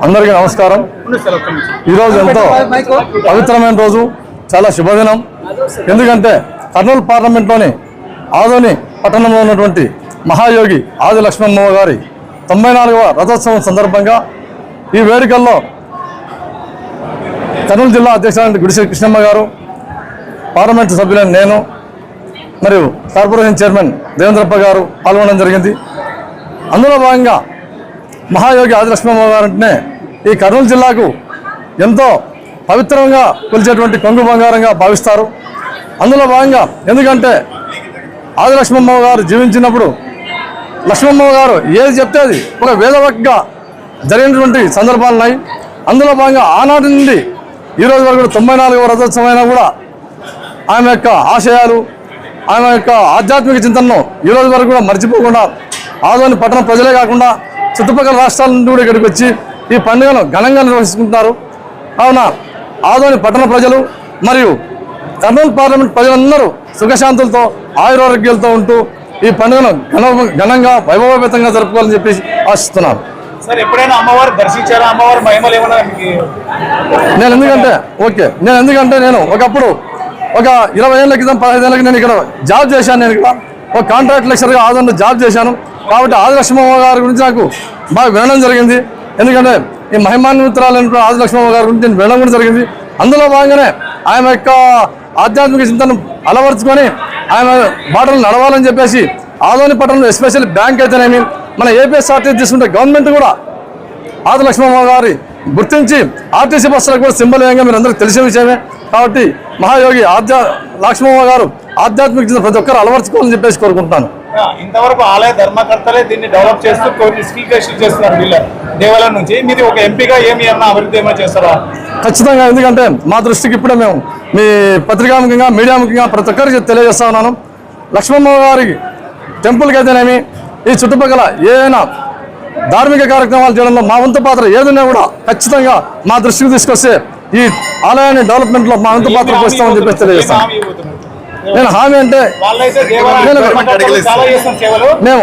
అందరికీ నమస్కారం. ఈరోజు ఎంతో పవిత్రమైన రోజు, చాలా శుభదినం. ఎందుకంటే కర్నూలు పార్లమెంట్లోని ఆదోని పట్టణంలో ఉన్నటువంటి మహాయోగి ఆది లక్ష్మమ్మవ్వ గారి 94వ రథోత్సవం సందర్భంగా ఈ వేడుకల్లో కర్నూలు జిల్లా అధ్యక్షురాలు గుడిసె కృష్ణమ్మ గారు, పార్లమెంటు సభ్యులైన నేను మరియు కార్పొరేషన్ చైర్మన్ దేవేంద్రప్ప గారు పాల్గొనడం జరిగింది. అందులో భాగంగా మహాయోగి ఆది లక్ష్మమ్మవ్వ గారు అంటేనే ఈ కర్నూలు జిల్లాకు ఎంతో పవిత్రంగా కొలిచేటువంటి కొంగు బంగారంగా భావిస్తారు. అందులో భాగంగా ఎందుకంటే ఆది లక్ష్మమ్మవ్వ గారు జీవించినప్పుడు లక్ష్మమ్మవ్వ గారు ఏది చెప్తే అది ఒక వేదవాక్గా జరిగినటువంటి సందర్భాలు ఉన్నాయి. అందులో భాగంగా ఆనాటి నుండి ఈరోజు వరకు 94వ రథోత్సవం అయినా కూడా ఆమె యొక్క ఆశయాలు, ఆమె యొక్క ఆధ్యాత్మిక చింతనను ఈరోజు వరకు కూడా మర్చిపోకుండా ఆదోని పట్టణ ప్రజలే కాకుండా చుట్టుపక్కల రాష్ట్రాల నుండి కూడా ఇక్కడికి వచ్చి ఈ పండుగను ఘనంగా నిర్వహిస్తుంటారు. కావున ఆదోని పట్టణ ప్రజలు మరియు కర్నూలు పార్లమెంట్ ప్రజలందరూ సుఖశాంతులతో ఆయురారోగ్యాలతో ఉంటూ ఈ పండుగను ఘనంగా వైభవపేతంగా జరుపుకోవాలని చెప్పి ఆశిస్తున్నాను. సార్, ఎప్పుడైనా అమ్మవారు దర్శించారా? అమ్మవారి మహిమలు ఏమన్నా? నేను ఎందుకంటే నేను ఒకప్పుడు ఒక 20 ఏళ్ళ క్రితం 15 ఏళ్ళకి నేను ఇక్కడ జాబ్ చేశాను. నేను ఇక్కడ ఒక కాంట్రాక్ట్ లెక్చరర్గా ఆదోనిలో జాబ్ చేశాను. కాబట్టి ఆది లక్ష్మమ్మవ్వ గారి గురించి నాకు బాగా వినడం జరిగింది. ఎందుకంటే ఈ మహిమాన్వితురాలైన ఆది లక్ష్మమ్మవ్వ గారి గురించి నేను వినడం కూడా జరిగింది. అందులో భాగంగానే ఆమె యొక్క ఆధ్యాత్మిక చింతను అలవరుచుకొని ఆమె బాటలు నడవాలని చెప్పేసి ఆదోని పట్టణంలో ఎస్పెషల్లీ బ్యాంక్ అయితేనేమి, మన ఏపీఎస్ఆర్టీసీ తీసుకుంటే గవర్నమెంట్ కూడా ఆది లక్ష్మమ్మవ్వ గారి గుర్తించి ఆర్టీసీ బస్సులకు కూడా సింబల్ వేయంగా మీరు అందరికీ తెలిసిన విషయమే. కాబట్టి మహాయోగి లక్ష్మమ్మవ్వ గారు ఆధ్యాత్మిక చింతన ప్రతి ఒక్కరు అలవర్చుకోవాలని చెప్పేసి కోరుకుంటున్నాను. ఇంతవరకు ఆలయ ధర్మకర్తలే దీన్ని డెవలప్ చేస్తూ కొన్ని స్కిల్ టెస్టులు చేస్తున్నారు వీళ్ళ దేవాలయం నుంచి. మీరు ఒక ఎంపీగా ఏమైనా అభివృద్ధి ఏమైనా చేస్తారా? ఖచ్చితంగా. ఎందుకంటే మా దృష్టికి ఇప్పుడే మేము మీ పత్రికాముఖంగా మీడియా ముఖ్యంగా ప్రతి ఒక్కరికి తెలియజేస్తా ఉన్నాను. లక్ష్మమ్మవ్వ గారి టెంపుల్కి అయితేనేమి, ఈ చుట్టుపక్కల ఏదైనా ధార్మిక కార్యక్రమాలు చేయడంలో మా వంతు పాత్ర ఏదైనా కూడా ఖచ్చితంగా మా దృష్టికి తీసుకొస్తే ఈ ఆలయాన్ని డెవలప్మెంట్లో మా వంతు పాత్ర పోస్తామని చెప్పేసి తెలియజేస్తాను. నేను హామీ అంటే మేము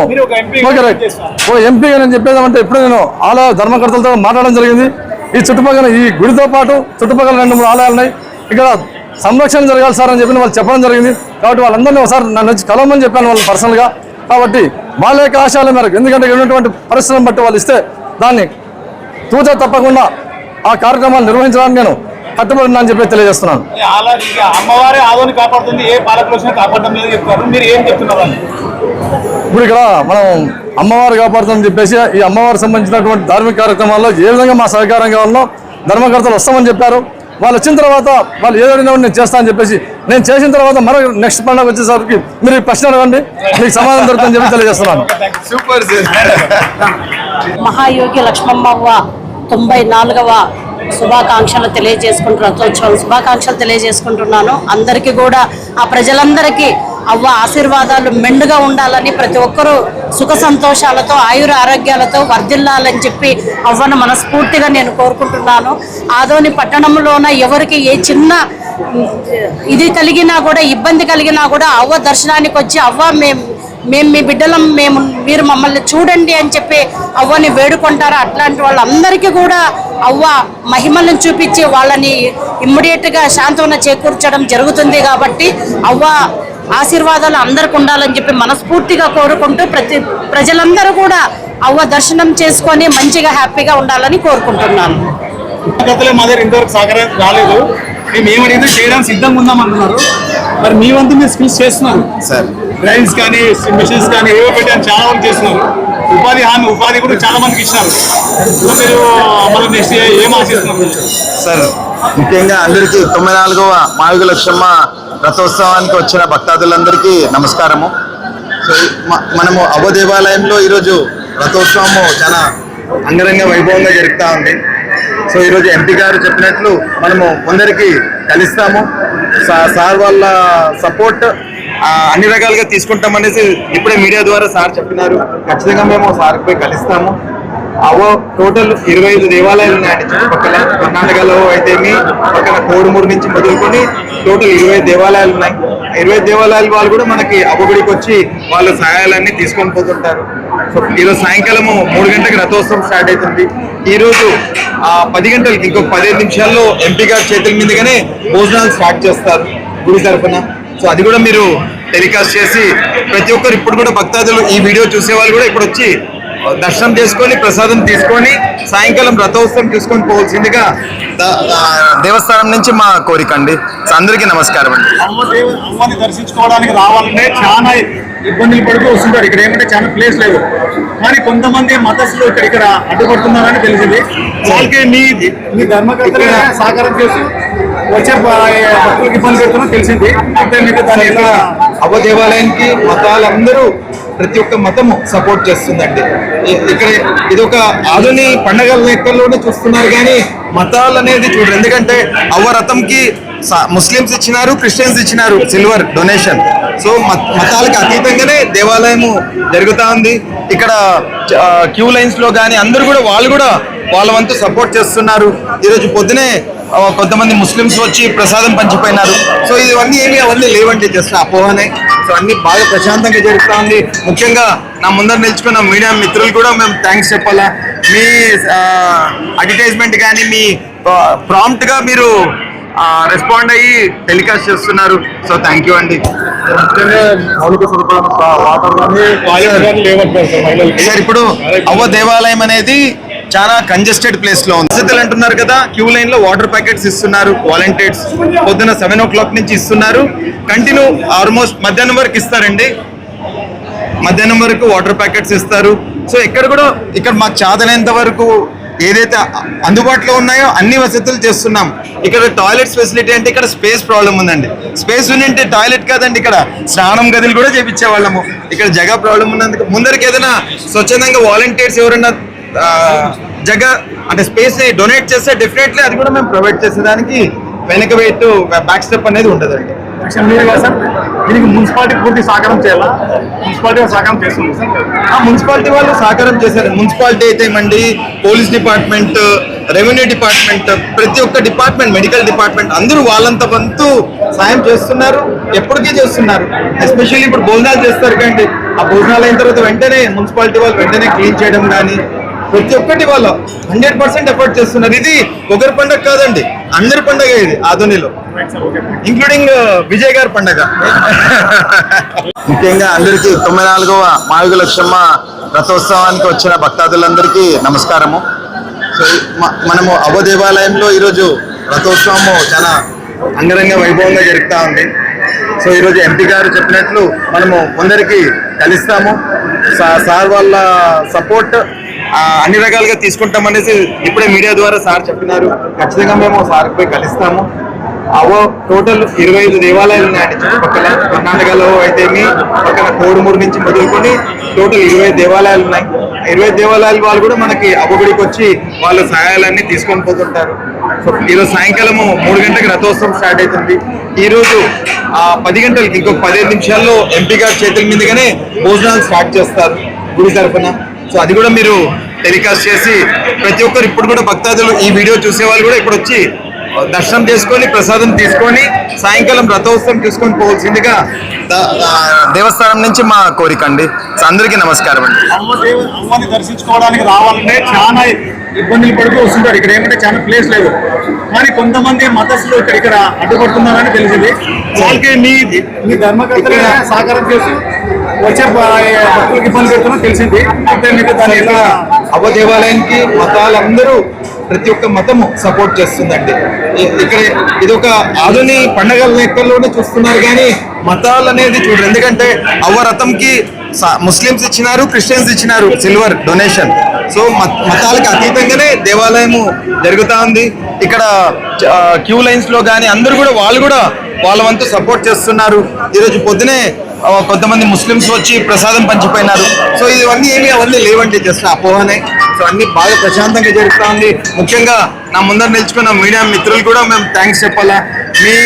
ఒక ఎంపీగా నేను చెప్పేదామంటే ఇప్పుడు నేను ఆలయ ధర్మకర్తలతో మాట్లాడడం జరిగింది. ఈ చుట్టుపక్కల ఈ గుడితో పాటు చుట్టుపక్కల 2-3 ఆలయాలు ఉన్నాయి. ఇక్కడ సంరక్షణ జరగాలి సార్ అని చెప్పి వాళ్ళు చెప్పడం జరిగింది. కాబట్టి వాళ్ళందరినీ ఒకసారి నన్ను వచ్చి కలవమని చెప్పాను వాళ్ళు పర్సనల్గా. కాబట్టి వాళ్ళ యొక్క ఆశయాల మేరకు, ఎందుకంటే ఉన్నటువంటి పరిస్థితులను బట్టి వాళ్ళు ఇస్తే దాన్ని తూచా తప్పకుండా ఆ కార్యక్రమాలు నిర్వహించడానికి నేను కట్టుబడి అని చెప్పి తెలియజేస్తున్నాను. అమ్మవారే ఆదోని కాపాడుతుంది, ఏ పాలకులు కాపాడడం లేదు చెప్తారు. మీరు ఏం చెప్తున్నారు? ఇప్పుడు ఇక్కడ మనం అమ్మవారు కాపాడుతుందని చెప్పేసి ఈ అమ్మవారికి సంబంధించినటువంటి ధార్మిక కార్యక్రమాల్లో ఏ విధంగా మా సహకారం కావాలో ధర్మకర్తలు వస్తామని చెప్పారు. వాళ్ళు వచ్చిన తర్వాత వాళ్ళు ఏదైనా నేను చేస్తానని చెప్పేసి, నేను చేసిన తర్వాత మరో నెక్స్ట్ పండుగ వచ్చేసరికి మీరు ఈ ప్రశ్న అడగండి, మీకు సమాధానం దొరుకుతుందని చెప్పి తెలియజేస్తున్నాను. మహాయోగి లక్ష్మమ్మవ్వ 94వ శుభాకాంక్షలు తెలియజేసుకుంటున్నాను. అందరికీ కూడా ఆ ప్రజలందరికీ అవ్వ ఆశీర్వాదాలు మెండుగా ఉండాలని, ప్రతి ఒక్కరూ సుఖ సంతోషాలతో ఆయుర ఆరోగ్యాలతో వర్ధిల్లాలని చెప్పి అవ్వను మనస్ఫూర్తిగా నేను కోరుకుంటున్నాను. ఆదోని పట్టణంలోన ఎవరికి ఏ చిన్న ఇది కలిగినా కూడా, ఇబ్బంది కలిగినా కూడా అవ్వ దర్శనానికి వచ్చి అవ్వ మేము మీ బిడ్డలం, మీరు మమ్మల్ని చూడండి అని చెప్పి అవ్వని వేడుకుంటారు. అట్లాంటి వాళ్ళందరికీ కూడా అవ్వ మహిమలను చూపించి వాళ్ళని ఇమ్మీడియట్గా శాంతవన చేకూర్చడం జరుగుతుంది. కాబట్టి అవ్వ ఆశీర్వాదాలు అందరికి ఉండాలని చెప్పి మనస్ఫూర్తిగా కోరుకుంటూ ప్రజలందరూ కూడా అవ్వ దర్శనం చేసుకొని మంచిగా హ్యాపీగా ఉండాలని కోరుకుంటున్నాను. మా దగ్గర ఇంతవరకు సహకారం రాలేదు, మేము ఏమడిగితే చేయడానికి సిద్ధంగా ఉందామంటున్నారు. మరి మీ వంతు మీరు స్కిల్స్ చేస్తున్నారు సార్, డ్రైన్స్ కానీ మిషన్స్ కానీ ఏవో పెట్టాను చాలా వరకు చేస్తున్నారు. ఉపాధి కూడా చాలా మందికి ఇచ్చినారు. మీరు మళ్ళీ నెక్స్ట్ ఏం ఆశిస్తున్నారు సార్? ముఖ్యంగా అందరికీ 94వ మహాయోగి లక్ష్మమ్మ రథోత్సవానికి వచ్చిన భక్తాదులందరికీ నమస్కారము. సో మనము అవ్వ దేవాలయంలో ఈరోజు రథోత్సవము చాలా అంగరంగ వైభవంగా జరుగుతూ ఉంది. సో ఈరోజు ఎంపీ గారు చెప్పినట్లు మనము కొందరికి కలుస్తాము. సార్ వాళ్ళ సపోర్ట్ అన్ని రకాలుగా తీసుకుంటామనేసి ఇప్పుడే మీడియా ద్వారా సార్ చెప్పినారు. ఖచ్చితంగా మేము సార్కి పోయి కలుస్తాము. అవో టోటల్ 25 దేవాలయాలు ఉన్నాయండి చుట్టుపక్కల. కర్ణాటకలో అయితే పక్కన కోడుమూరు నుంచి మొదలుకొని టోటల్ 20 దేవాలయాలు ఉన్నాయి. 20 దేవాలయాల వాళ్ళు కూడా మనకి అవ్వగుడికి వచ్చి వాళ్ళ సహాయాలన్నీ తీసుకొని పోతుంటారు. సో ఈరోజు సాయంకాలము 3 గంటలకు రథోత్సవం స్టార్ట్ అవుతుంది. ఈరోజు 10 గంటలకి ఇంకొక 15 నిమిషాల్లో ఎంపీ గారి చేతుల మీదుగానే భోజనాలు స్టార్ట్ చేస్తారు గుడి తరఫున. సో అది కూడా మీరు టెలికాస్ట్ చేసి ప్రతి ఒక్కరు ఇప్పుడు కూడా భక్తాదులు ఈ వీడియో చూసే వాళ్ళు కూడా ఇప్పుడు వచ్చి దర్శనం చేసుకొని ప్రసాదం తీసుకొని సాయంకాలం రథోత్సవం తీసుకొని పోవాల్సిందిగా దేవస్థానం నుంచి మా కోరిక అండి. సో అందరికీ నమస్కారం అండి. అమ్మని దర్శించుకోవడానికి రావాలంటే చాలా ఇబ్బందులు పడుతూ వస్తుంటారు. ఇక్కడ ఏమంటే చాలా ప్లేస్ లేదు, కానీ కొంతమంది మతస్థులు ఇక్కడ అడ్డుపడుతున్నారని తెలిసింది. వాళ్ళకి మీ ధర్మకర్తలు సహకారం చేసి వచ్చే భక్తులకు ఇబ్బంది పెడుతున్నా తెలిసింది. అవ దేవాలయానికి మతాలందరూ ప్రతి ఒక్క మతము సపోర్ట్ చేస్తుందండి. ఇక్కడ ఇది ఒక ఆధునిక పండగల లెక్కల్లోనే చూస్తున్నారు, కానీ మతాలు అనేది చూడరు. ఎందుకంటే అవ్వ రథంకి ముస్లిమ్స్ ఇచ్చినారు, క్రిస్టియన్స్ ఇచ్చినారు సిల్వర్ డొనేషన్. సో మతాలకు అతీతంగానే దేవాలయము జరుగుతూ ఉంది. ఇక్కడ క్యూ లైన్స్ లో కానీ అందరూ కూడా వాళ్ళు కూడా వాళ్ళ వంతు సపోర్ట్ చేస్తున్నారు. ఈరోజు పొద్దునే కొంతమంది ముస్లిమ్స్ వచ్చి ప్రసాదం పంచిపోయినారు. సో అవన్నీ లేవండి, జస్ట్ అపోహనే. సో అన్ని బాగా ప్రశాంతంగా జరుగుతూ ఉంది. ముఖ్యంగా నా ముందర నిల్చుకున్న మీడియా మిత్రులు కూడా మేము థ్యాంక్స్ చెప్పాలా. మీ అడ్వర్టైజ్మెంట్ కానీ మీ ప్రాంప్ట్ గా మీరు రెస్పాండ్ అయ్యి టెలికాస్ట్ చేస్తున్నారు. సో థ్యాంక్ యూ అండి. సార్ ఇప్పుడు అవ్వ దేవాలయం అనేది చాలా కంజెస్టెడ్ ప్లేస్ లో ఉంది. వసతులు అంటున్నారు కదా, క్యూ లైన్ లో వాటర్ ప్యాకెట్స్ ఇస్తున్నారు వాలంటీర్స్. పొద్దున 7 o'clock నుంచి ఇస్తున్నారు, కంటిన్యూ ఆల్మోస్ట్ మధ్యాహ్నం వరకు ఇస్తారండి. మధ్యాహ్నం వరకు వాటర్ ప్యాకెట్స్ ఇస్తారు. సో ఇక్కడ మాకు చాదనేంత వరకు ఏదైతే అందుబాటులో ఉన్నాయో అన్ని వసతులు చేస్తున్నాం. ఇక్కడ టాయిలెట్స్ ఫెసిలిటీ అంటే ఇక్కడ స్పేస్ ప్రాబ్లం ఉందండి. స్పేస్ ఉండింటే టాయిలెట్ కాదండి, ఇక్కడ స్నానం గదులు కూడా చేపించే వాళ్ళము. ఇక్కడ జగ ప్రాబ్లం ఉన్నందుకు ముందరికి ఏదైనా స్వచ్ఛందంగా వాలంటీర్స్ ఎవరైనా జగ అంటే స్పేస్ ని డొనేట్ చేస్తే డెఫినెట్లీ అది కూడా మేము ప్రొవైడ్ చేసేదానికి వెనక వెయిట్ బ్యాక్ స్టెప్ అనేది ఉండదండి. దీనికి మున్సిపాలిటీ పూర్తి సహకారం చేయాలా? మున్సిపాలిటీ సహకారం చేస్తుంది సార్. మున్సిపాలిటీ వాళ్ళు సహకారం చేశారు. మున్సిపాలిటీ అయితే మండి, పోలీస్ డిపార్ట్మెంట్, రెవెన్యూ డిపార్ట్మెంట్, ప్రతి ఒక్క డిపార్ట్మెంట్, మెడికల్ డిపార్ట్మెంట్ అందరూ వాళ్ళంత వంతు సాయం చేస్తున్నారు, ఎప్పటికీ చేస్తున్నారు. ఎస్పెషల్లీ ఇప్పుడు భోజనాలు చేస్తారు కండి, ఆ భోజనాలు అయిన తర్వాత వెంటనే మున్సిపాలిటీ వాళ్ళు వెంటనే క్లీన్ చేయడం కానీ ప్రతి ఒక్కటి వాళ్ళు 100% ఎఫర్ట్ చేస్తున్నారు. ఇది ఒకరి పండుగ కాదండి, అందరి పండుగ ఇది ఆధునిలో, ఇంక్లూడింగ్ విజయ్ గారి పండుగ. ముఖ్యంగా అందరికీ 94వ మావిగ లక్ష్మమ్మ రథోత్సవానికి వచ్చిన భక్తాదులందరికీ నమస్కారము. సో మనము అవ్వ దేవాలయంలో ఈరోజు రథోత్సవము చాలా అంగరంగ వైభవంగా జరుగుతూ ఉంది. సో ఈరోజు ఎంపీ గారు చెప్పినట్లు మనము కొందరికి కలుస్తాము. సార్ వాళ్ళ సపోర్ట్ అన్ని రకాలుగా తీసుకుంటామనేసి ఇప్పుడే మీడియా ద్వారా సార్ చెప్పినారు. ఖచ్చితంగా మేము సార్కి పోయి కలుస్తాము. అవో టోటల్ 25 దేవాలయాలు ఉన్నాయండి చుట్టుపక్కల. కర్ణాటకలో అయితే పక్కన కోడుమూరు నుంచి మొదలుకొని టోటల్ 20 దేవాలయాలు ఉన్నాయి. 20 దేవాలయాల వాళ్ళు కూడా మనకి అవ్వగుడికి వచ్చి వాళ్ళ సహాయాలన్నీ తీసుకొని పోతుంటారు. సో ఈరోజు సాయంకాలము 3 గంటలకు రథోత్సవం స్టార్ట్ అవుతుంది. ఈరోజు 10 గంటలకి ఇంకొక 15 నిమిషాల్లో ఎంపీ గారి చేతుల మీదుగానే భోజనాలు స్టార్ట్ చేస్తారు గుడి తరఫున. సో అది కూడా మీరు టెలికాస్ట్ చేసి ప్రతి ఒక్కరు ఇప్పుడు కూడా భక్తాదులు ఈ వీడియో చూసే వాళ్ళు కూడా ఇప్పుడు వచ్చి దర్శనం చేసుకొని ప్రసాదం తీసుకొని సాయంకాలం రథోత్సవం తీసుకొని పోవాల్సిందిగా దేవస్థానం నుంచి మా కోరిక అండి. సో అందరికీ నమస్కారం అండి. అమ్మని దర్శించుకోవడానికి రావాలంటే చాలా ఇబ్బందులు పడుతూ వస్తుంటారు. ఇక్కడ ఏమంటే చాలా ప్లేస్ లేదు, కానీ కొంతమంది మతస్థులు ఇక్కడ అడ్డుపడుతున్నారని తెలిసింది. వాళ్ళకి మీ ధర్మకర్తలు సహకారం చేసి వచ్చే భక్తులకు ఇబ్బంది పెడుతున్నా తెలిసింది. అవ్వ దేవాలయానికి మతాలందరూ ప్రతి ఒక్క మతము సపోర్ట్ చేస్తుందండి. ఇక్కడ ఇది ఒక ఆధునిక పండగల లెక్కల్లోనే చూస్తున్నారు, కానీ మతాలు అనేది చూడరు. ఎందుకంటే అవ్వ రథంకి ముస్లిమ్స్ ఇచ్చినారు, క్రిస్టియన్స్ ఇచ్చినారు సిల్వర్ డొనేషన్. సో మతాలకు అతీతంగానే దేవాలయము జరుగుతూ ఉంది. ఇక్కడ క్యూ లైన్స్ లో కానీ అందరూ కూడా వాళ్ళు కూడా వాళ్ళ వంతు సపోర్ట్ చేస్తున్నారు. ఈరోజు పొద్దునే కొంతమంది ముస్లిమ్స్ వచ్చి ప్రసాదం పంచిపోయినారు. సో అవన్నీ లేవండి, జస్ట్ అపోహనే. సో అన్ని బాగా ప్రశాంతంగా జరుగుతూ ఉంది. ముఖ్యంగా నా ముందర నిల్చుకున్న మీడియా మిత్రులు కూడా మేము థ్యాంక్స్ చెప్పాలా. మీ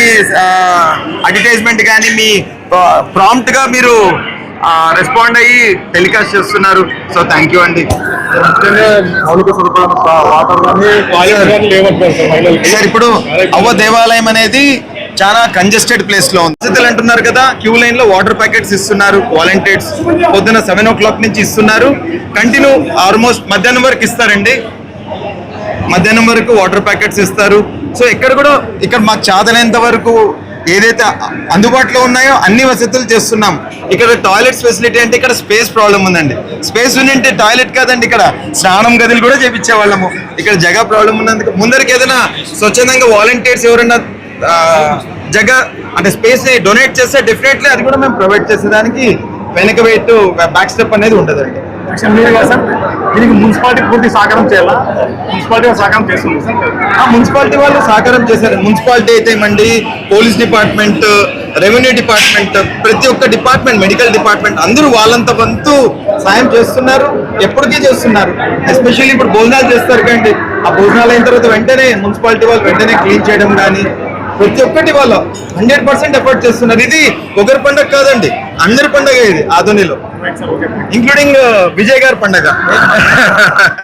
అడ్వర్టైజ్మెంట్ కానీ మీ ప్రాంప్ట్ గా మీరు రెస్పాండ్ అయ్యి టెలికాస్ట్ చేస్తున్నారు. సో థ్యాంక్ యూ అండి. వాటర్ సార్ ఇప్పుడు అవ్వ దేవాలయం అనేది చాలా కంజెస్టెడ్ ప్లేస్ లో ఉంది. వసతులు అంటున్నారు కదా, క్యూ లైన్ లో వాటర్ ప్యాకెట్స్ ఇస్తున్నారు వాలంటీర్స్. పొద్దున 7 o'clock నుంచి ఇస్తున్నారు, కంటిన్యూ ఆల్మోస్ట్ మధ్యాహ్నం వరకు ఇస్తారండి. మధ్యాహ్నం వరకు వాటర్ ప్యాకెట్స్ ఇస్తారు. సో ఇక్కడ మాకు చాదనేంత వరకు ఏదైతే అందుబాటులో ఉన్నాయో అన్ని వసతులు చేస్తున్నాం. ఇక్కడ టాయిలెట్స్ ఫెసిలిటీ అంటే ఇక్కడ స్పేస్ ప్రాబ్లం ఉందండి. స్పేస్ ఉంటే టాయిలెట్ కాదండి, ఇక్కడ స్నానం గదులు కూడా చేపించే వాళ్ళము. ఇక్కడ జగ ప్రాబ్లం ఉన్నందుకు ముందరికి ఏదైనా స్వచ్ఛందంగా వాలంటీర్స్ ఎవరైనా జగ అంటే స్పేస్ ని డొనేట్ చేస్తే డెఫినెట్లీ అది కూడా మేము ప్రొవైడ్ చేసేదానికి వెనక వెయిట్ బ్యాక్ స్టెప్ అనేది ఉండదండి. మీరు కదా సార్, దీనికి మున్సిపాలిటీ పూర్తి సహకారం చేయాలా? మున్సిపాలిటీ సహకారం చేస్తుంది సార్. మున్సిపాలిటీ వాళ్ళు సహకారం చేశారు. మున్సిపాలిటీ అయితే మండి, పోలీస్ డిపార్ట్మెంట్, రెవెన్యూ డిపార్ట్మెంట్, ప్రతి ఒక్క డిపార్ట్మెంట్, మెడికల్ డిపార్ట్మెంట్ అందరూ వాళ్ళంత వంతు సాయం చేస్తున్నారు, ఎప్పటికీ చేస్తున్నారు. ఎస్పెషల్లీ ఇప్పుడు భోజనాలు చేస్తారు కండి, ఆ భోజనాలు అయిన తర్వాత వెంటనే మున్సిపాలిటీ వాళ్ళు వెంటనే క్లీన్ చేయడం కానీ ప్రతి ఒక్కటి వాళ్ళు 100% ఎఫర్ట్ చేస్తున్నారు. ఇది ఒకరి పండుగ కాదండి, అందరి పండుగ ఇది ఆధునిలో, ఇంక్లూడింగ్ విజయ్ గారి పండుగ.